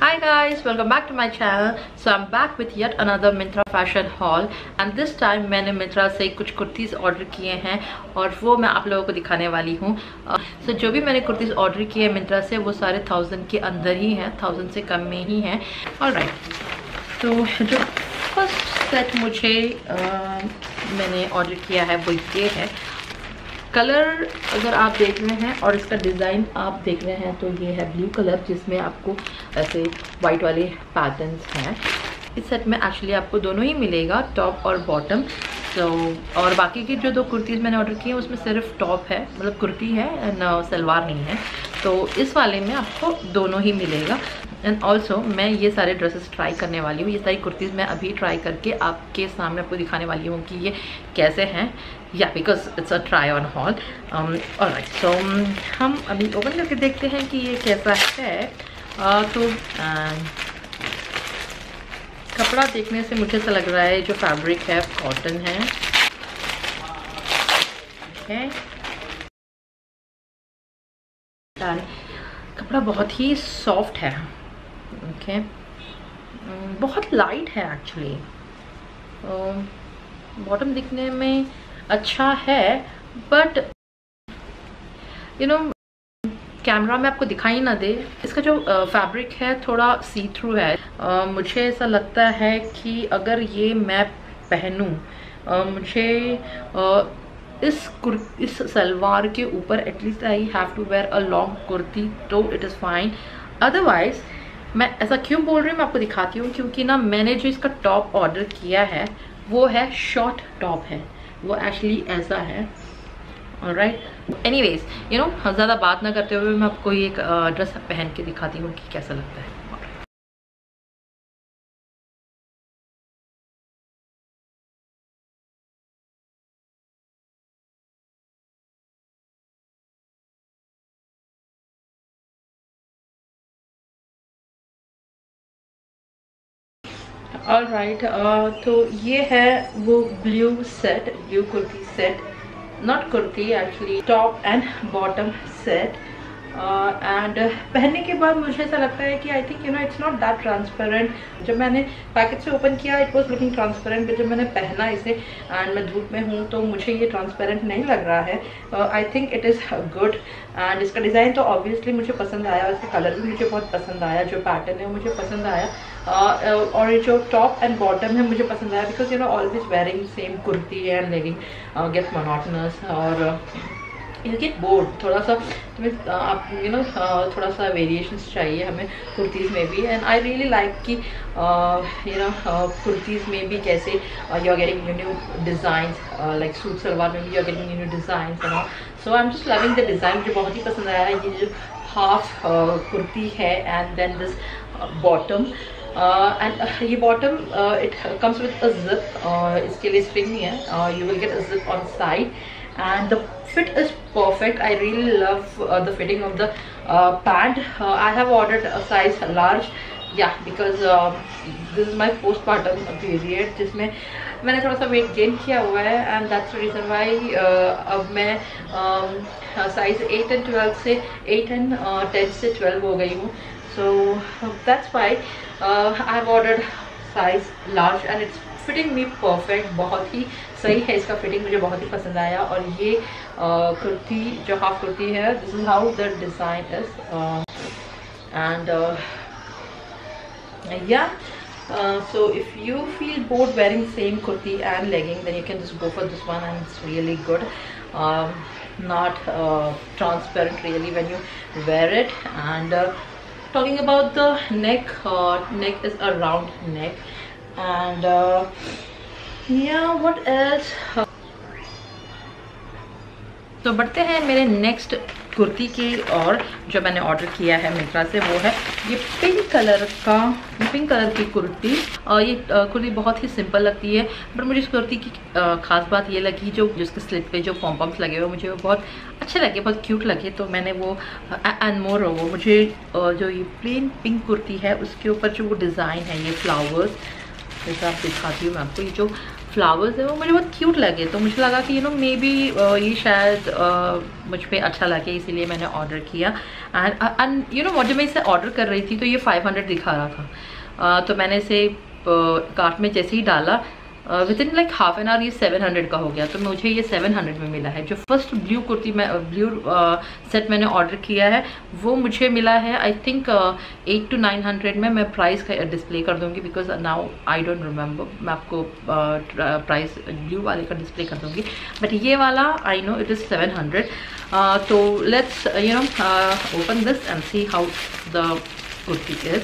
Hi guys, welcome back to my channel. So I'm back with yet another Myntra fashion haul and this time मैंने Myntra से कुछ kurtis order किए हैं और वो मैं आप लोगों को दिखाने वाली हूँ। So जो भी मैंने कुर्तीज़ ऑर्डर किए हैं Myntra से वो सारे 1000 के अंदर ही हैं, 1000 से कम में ही हैं। ऑलराइट, तो जो फर्स्ट सेट मुझे मैंने ऑर्डर किया है वो ये है। कलर अगर आप देख रहे हैं और इसका डिज़ाइन आप देख रहे हैं तो ये है ब्लू कलर जिसमें आपको ऐसे वाइट वाले पैटर्न्स हैं। इस सेट में एक्चुअली आपको दोनों ही मिलेगा, टॉप और बॉटम। और बाकी की जो दो कुर्तीज़ मैंने ऑर्डर की हैं उसमें सिर्फ टॉप है, मतलब कुर्ती है एंड सलवार नहीं है। तो इस वाले में आपको दोनों ही मिलेगा। एंड ऑल्सो मैं ये सारे ड्रेसेस ट्राई करने वाली हूँ, ये सारी कुर्तीज़ मैं अभी ट्राई करके आपके सामने आपको दिखाने वाली हूँ कि ये कैसे हैं, या because it's a try on haul. Alright, so हम अभी ओपन करके देखते हैं कि ये कैसा है। तो कपड़ा देखने से मुझे ऐसा लग रहा है जो फैब्रिक है कॉटन है। कपड़ा बहुत ही सॉफ्ट है। ओके, बहुत लाइट है एक्चुअली। बॉटम दिखने में अच्छा है बट यू नो कैमरा में आपको दिखाई ना दे, इसका जो फैब्रिक है थोड़ा सी थ्रू है। मुझे ऐसा लगता है कि अगर ये मैं पहनूं, मुझे इस सलवार के ऊपर at least I have to wear a long kurti तो इट इज़ फाइन। अदरवाइज मैं ऐसा क्यों बोल रही हूँ मैं आपको दिखाती हूँ, क्योंकि ना मैंने जो इसका टॉप ऑर्डर किया है वो है शॉर्ट टॉप है, वो एक्चुअली ऐसा है। ऑलराइट, एनीवेज यू नो ज़्यादा बात ना करते हुए मैं आपको एक ड्रेस पहन के दिखाती हूँ कि कैसा लगता है। ऑलराइट, तो ये है वो blue set, blue kurti set, not kurti actually, top and bottom set. And पहनने के बाद मुझे ऐसा लगता है कि I think you know it's not that transparent. जब मैंने पैकेट से ओपन किया it was looking transparent, but जब मैंने पहना इसे एंड मैं धूप में हूँ तो मुझे ये ट्रांसपेरेंट नहीं लग रहा है। I think it is good and इसका डिज़ाइन तो ऑब्वियसली मुझे पसंद आया, इसका कलर भी मुझे बहुत पसंद आया, जो पैटर्न है वो मुझे पसंद आया। और ये जो टॉप एंड बॉटम है मुझे पसंद आया because you know always wearing same kurti and legging get monotonous और यू गेट बोर्ड। थोड़ा सा तुम्हें आप यू नो थोड़ा सा वेरिएशंस चाहिए हमें कुर्तीज़ में भी। एंड आई रियली लाइक कि यू नो कुर्तीज़ में भी कैसे you are getting new designs, like suit salwar में भी you are getting new designs and all. So I am just loving the design, मुझे बहुत ही पसंद आया ये जो हाफ कुर्ती है and then this bottom. And ये bottom it comes with a zip, इसके लिए स्ट्रिंग नहीं है, you will get a zip on side and the fit is perfect. I really love the fitting of the pant. I have ordered a size large, yeah, because this is my postpartum period जिसमें मैंने थोड़ा सा weight gain किया हुआ है and that's the reason why अब मैं size 8 and 12 से 8 and 10 से 12 हो गई हूँ। So that's why I have ordered size large and it's fitting me perfect. बहुत ही सही है इसका फिटिंग, मुझे बहुत ही पसंद आया। और ये कुर्ती जो हाफ कुर्ती है, this is how the design is and या so if you feel bored wearing same kurti and legging then you can just go for this one and it's really good. Not transparent really when you wear it. And talking about the neck, neck is a round neck and yeah, what else? तो बढ़ते हैं मेरे next kurti की और जो मैंने order किया है मिंत्रा से वो है ये पिंक कलर की कुर्ती। और ये कुर्ती बहुत ही सिंपल लगती है बट मुझे इस कुर्ती की खास बात ये लगी जो उसके स्लिट पे जो पॉम्पम्स लगे हुए मुझे वो बहुत अच्छे लगे, बहुत क्यूट लगे। तो मैंने वो एंड मोर वो मुझे जो ये प्लेन पिंक कुर्ती है उसके ऊपर जो वो डिज़ाइन है ये फ्लावर्स, जैसे आप दिखाती हूँ मैं आपको, ये जो फ्लावर्स है वो मुझे बहुत क्यूट लगे, तो मुझे लगा कि मे बी ये शायद मुझ पे अच्छा लगे, इसीलिए मैंने ऑर्डर किया। एंड जब मैं इसे ऑर्डर कर रही थी तो ये 500 दिखा रहा था, तो मैंने इसे कार्ट में जैसे ही डाला with in like half an hour ये 700 का हो गया। तो मुझे ये 700 में मिला है। जो फर्स्ट ब्लू कुर्ती मैं ब्लू सेट मैंने ऑर्डर किया है वो मुझे मिला है आई थिंक 800 to 900 में। मैं प्राइस का डिस्प्ले कर दूंगी because now I don't remember, मैं आपको प्राइस ब्लू वाले का डिस्प्ले कर दूंगी, बट ये वाला आई नो इट इज़ 700। तो let's open this and see how the kurti is.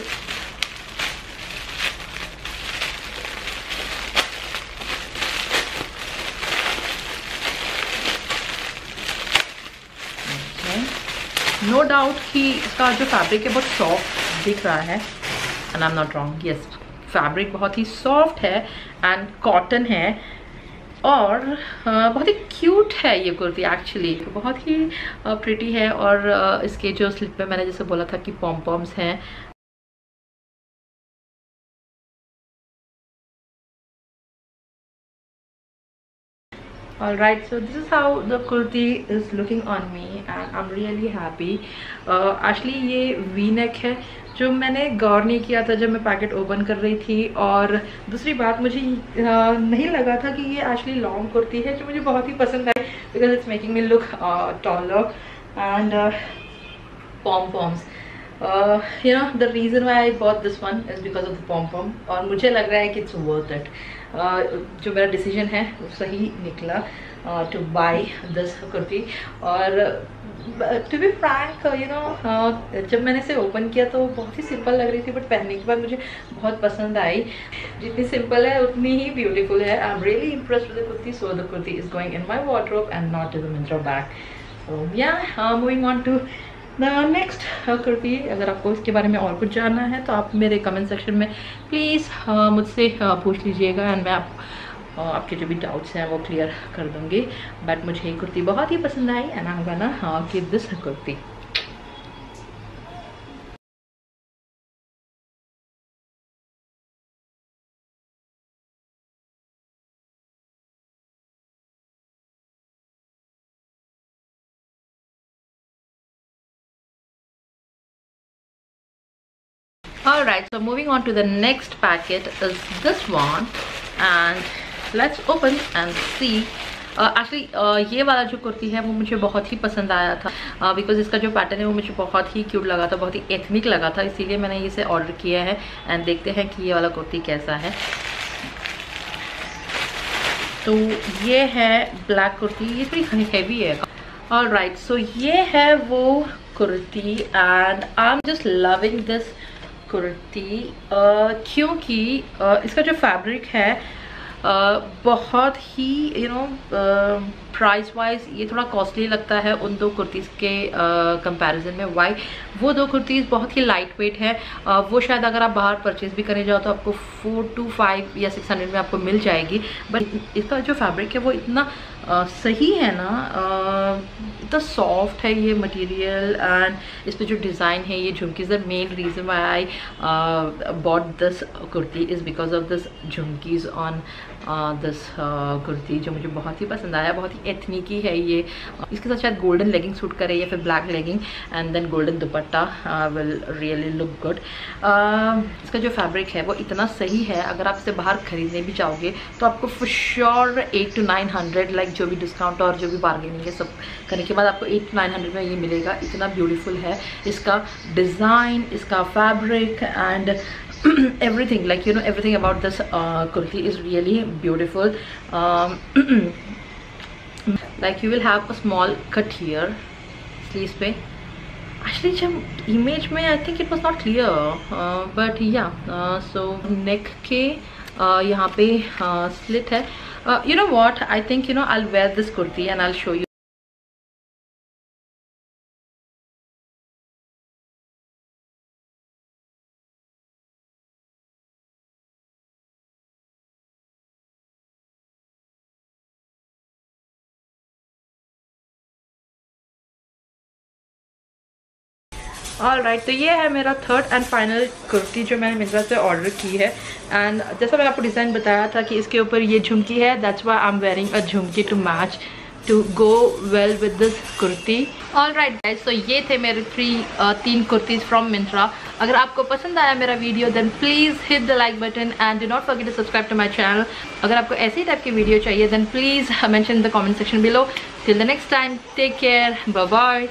No doubt कि इसका जो फैब्रिक है बहुत सॉफ्ट दिख रहा है, and I am not wrong, yes fabric बहुत ही सॉफ्ट है एंड कॉटन है, और बहुत ही क्यूट है ये कुर्ती एक्चुअली, बहुत ही प्रिटी है। और इसके जो स्लिप में मैंने जैसे बोला था कि पॉम पॉम्स हैं। Alright, so this is how the kurti is looking on me and I'm really happy. Actually ये V-neck है, जो मैंने गौर नहीं किया था जब मैं पैकेट ओपन कर रही थी। और दूसरी बात, मुझे नहीं लगा था कि ये एक्चुअली लॉन्ग कुर्ती है, जो मुझे बहुत ही पसंद आई because it's making me look taller and pom poms. the reason why I bought this one is because of the pom pom, और मुझे लग रहा है कि it's worth it. जो मेरा डिसीजन है वो सही निकला टू बाय दिस कुर्ती। और टू बी फ्रैंक जब मैंने इसे ओपन किया तो बहुत ही सिंपल लग रही थी, बट पहनने के बाद मुझे बहुत पसंद आई। जितनी सिंपल है उतनी ही ब्यूटीफुल है। I am really impressed with the kurti, so the kurti is going in my wardrobe and not in the Myntra bag. So yeah moving on to next kurti. अगर आपको इसके बारे में और कुछ जानना है तो आप मेरे कमेंट सेक्शन में प्लीज़ मुझसे पूछ लीजिएगा, एंड मैं आपके जो भी डाउट्स हैं वो क्लियर कर दूँगी। बट मुझे ये कुर्ती बहुत ही पसंद आई and I am gonna give this kurti. Alright, so moving on to the next packet is this one, and let's open and see. Actually ये वाला जो कुर्ती है वो मुझे बहुत ही पसंद आया था बिकॉज इसका जो पैटर्न है वो मुझे बहुत ही क्यूट लगा था, बहुत ही एथनिक लगा था, इसीलिए मैंने इसे ऑर्डर किया है। एंड देखते हैं कि ये वाला कुर्ती कैसा है। तो ये है ब्लैक कुर्ती, ये थोड़ी हैवी है। ऑलराइट, सो ये है वो kurti and I am just loving this kurti क्योंकि इसका जो फैब्रिक है बहुत ही प्राइस वाइज ये थोड़ा कॉस्टली लगता है उन दो कुर्तीज़ के कंपैरिजन में। वाई वो दो कुर्तीज़ बहुत ही लाइट वेट है, वो शायद अगर आप बाहर परचेज भी करने जाओ तो आपको 4 to 5 या 600 में आपको मिल जाएगी, बट इसका जो फैब्रिक है वो इतना सही है ना, इतना सॉफ्ट है ये मटेरियल, एंड इस पर जो डिज़ाइन है ये झुमकीज़। The main reason why I bought this kurti is because of this झुमकीज़ ऑन दिस कुर्ती, जो मुझे बहुत ही पसंद आया। बहुत ही एथनिकी है ये, इसके साथ शायद गोल्डन लेगिंग सूट करे या फिर black legging and then golden dupatta will really look good. इसका जो फैब्रिक है वो इतना सही है, अगर आप इसे बाहर खरीदने भी जाओगे तो आपको फॉर श्योर 800 to 900 लाइक जो भी डिस्काउंट और जो भी बार्गेनिंग है सब करने के बाद आपको 800 to 900 में ये मिलेगा। इतना ब्यूटीफुल है इसका डिज़ाइन, इसका fabric and everything, like everything about this kurti is really beautiful. Like you will have a small cut here sleeves पे। actually जब image में I think it was not clear, but yeah, so neck के यहाँ पे slit है। you know what, I think I'll wear this kurti and I'll show you। Alright, तो ये है मेरा थर्ड एंड फाइनल कुर्ती जो मैंने मिंत्रा से ऑर्डर की है। एंड जैसा मैंने आपको डिज़ाइन बताया था कि इसके ऊपर ये झुमकी है, that's why I am wearing a jhumki to match to go well with this kurti. Alright guys, तो ये थे मेरे तीन कुर्तीज़ फ्रॉम मिंत्रा। अगर आपको पसंद आया मेरा video then please hit the like button and do not forget to subscribe to my channel. अगर आपको ऐसी टाइप की वीडियो चाहिए then please mention in the comment section below. Till the next time, take care, bye bye.